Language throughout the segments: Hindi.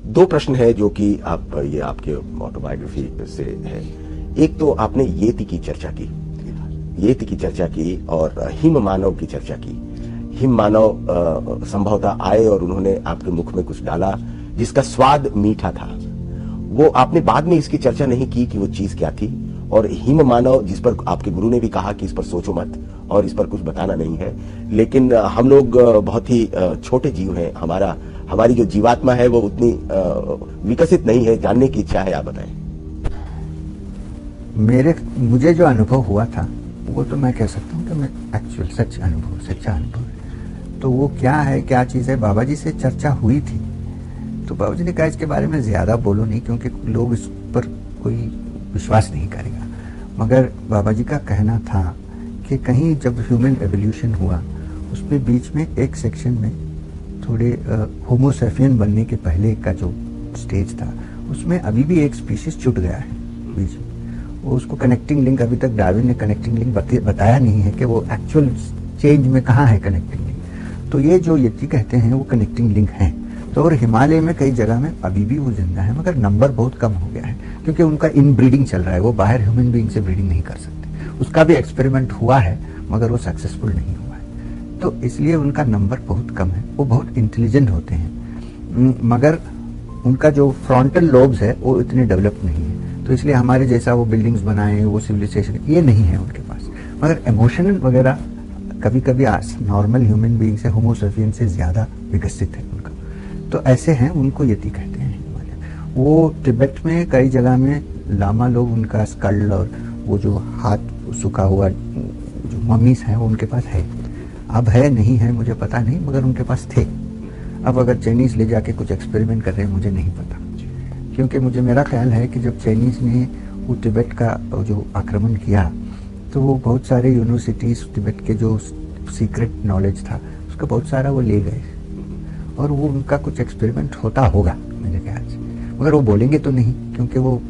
दो प्रश्न है जो कि आप ये आपके ऑटोबायोग्राफी से है। एक तो आपने येति की चर्चा की, येति की चर्चा की और हिम मानव की चर्चा की। हिम मानव संभवतः आए और उन्होंने आपके मुख में कुछ डाला जिसका स्वाद मीठा था। वो आपने बाद में इसकी चर्चा नहीं की कि वो चीज क्या थी। और हिम मानव जिस पर आपके गुरु ने भी कहा कि इस पर सोचो मत और इस पर कुछ बताना नहीं है, लेकिन हम लोग बहुत ही छोटे जीव हैं। हमारी जो जीवात्मा है वो उतनी विकसित नहीं है। जानने की इच्छा है, आप बताएं। मुझे जो अनुभव हुआ था वो तो मैं कह सकता हूँ कि मैं एक्चुअल सच्चा अनुभव है। तो वो क्या है, क्या चीज़ है, बाबा जी से चर्चा हुई थी तो बाबा जी ने कहा इसके बारे में ज़्यादा बोलो नहीं क्योंकि लोग इस पर कोई विश्वास नहीं करेगा। मगर बाबा जी का कहना था कि कहीं जब ह्यूमन एवोल्यूशन हुआ उसमें बीच में एक सेक्शन में थोड़े होमोसेपियन बनने के पहले का जो स्टेज था उसमें अभी भी एक स्पीशीज छूट गया है बीच में। वो उसको कनेक्टिंग लिंक अभी तक डार्विन ने कनेक्टिंग लिंक बताया नहीं है कि वो एक्चुअल चेंज में कहाँ है कनेक्टिंग लिंक। तो ये जो येति कहते हैं वो कनेक्टिंग लिंक हैं। तो और हिमालय में कई जगह में अभी भी वो जिंदा है मगर नंबर बहुत कम हो गया है क्योंकि उनका इन ब्रीडिंग चल रहा है। वो बाहर ह्यूमन बीइंग से ब्रीडिंग नहीं कर सकते। उसका भी एक्सपेरिमेंट हुआ है मगर वो सक्सेसफुल नहीं हुआ है। तो इसलिए उनका नंबर बहुत कम है। वो बहुत इंटेलिजेंट होते हैं मगर उनका जो फ्रंटल लोब्स है वो इतने डेवलप नहीं है। तो इसलिए हमारे जैसा वो बिल्डिंग्स बनाए, वो सिविलाइजेशन ये नहीं है उनके पास। मगर इमोशनल वगैरह कभी कभी नॉर्मल ह्यूमन बीइंग से होमोसेपियन से ज्यादा विकसित है उनका। तो ऐसे हैं, उनको येति कहते हैं हिमालय। वो तिब्बत में कई जगह में लामा लोग उनका स्कल और वो जो हाथ सूखा हुआ जो मम्मीज हैं वो उनके पास है। अब है नहीं है मुझे पता नहीं मगर उनके पास थे। अब अगर चाइनीज ले जाके कुछ एक्सपेरिमेंट कर रहे हैं मुझे नहीं पता क्योंकि मुझे मेरा ख्याल है कि जब चाइनीज ने वो तिब्बत का जो आक्रमण किया तो वो बहुत सारे यूनिवर्सिटीज तिब्बत के जो सीक्रेट नॉलेज था उसका बहुत सारा वो ले गए और वो उनका कुछ एक्सपेरिमेंट होता होगा मेरे ख्याल से। मगर वो बोलेंगे तो नहीं क्योंकि वो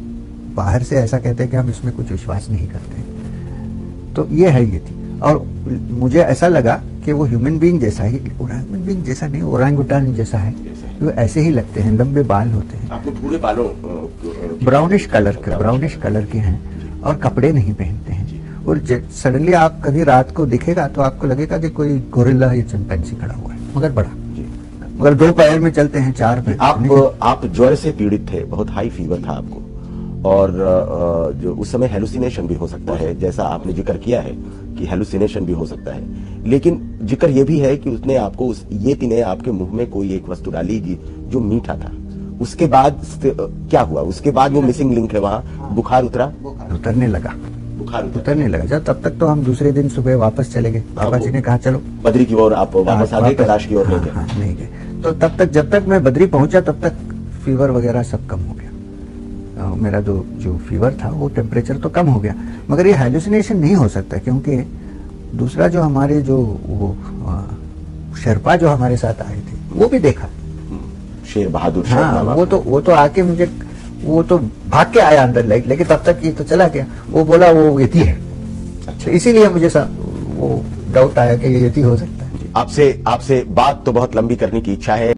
बाहर से ऐसा कहते हैं कि हम इसमें कुछ विश्वास नहीं करते। तो ये है ये थी। और मुझे ऐसा लगा कि वो ह्यूमन बीइंग जैसा ही, ह्यूमन बीइंग जैसा नहीं, ओरांगुटान जैसा है। वो ऐसे ही लगते हैं, लंबे बाल होते हैं, आपको पूरे बालों ब्राउनिश कलर के हैं और कपड़े नहीं पहनते हैं। और सडनली आप कभी रात को दिखेगा तो आपको लगेगा कि कोई गोरिल्ला या चिंपैंजी खड़ा हुआ है मगर बड़ा, मगर दो पैर में चलते हैं, चार पैर। आप ज्वर से पीड़ित थे, बहुत हाई फीवर था आपको और जो उस समय हेलुसिनेशन भी हो सकता है, जैसा आपने जिक्र किया है कि हेलुसिनेशन भी हो सकता है। लेकिन जिक्र ये भी है कि उसने आपको येति ने आपके मुंह में कोई एक वस्तु डाली जो मीठा था। उसके बाद क्या हुआ? उसके बाद वो मिसिंग लिंक है, वहां बुखार उतरने लगा जब तब तक तो हम दूसरे दिन सुबह वापस चले गए। बाबा जी ने कहा चलो बद्री की ओर, आप वापस आ गए, कैलाश की ओर नहीं गए। तो तब तक जब तक मैं बद्री पहुंचा तब तक फीवर वगैरह सब कम हो गया। मेरा जो फीवर था वो टेम्परेचर तो कम हो गया मगर ये हेलुसिनेशन नहीं हो सकता क्योंकि दूसरा जो हमारे जो वो शेरपा जो हमारे साथ आए थे वो भी देखा, शेर बहादुर। हाँ, वो तो आके मुझे वो तो भाग के आया अंदर, लेकिन तब तक ये तो चला गया। वो बोला वो येति है। अच्छा, इसीलिए मुझे वो डाउट आया कि ये येति हो सकता है। आपसे बात तो बहुत लंबी करने की इच्छा है।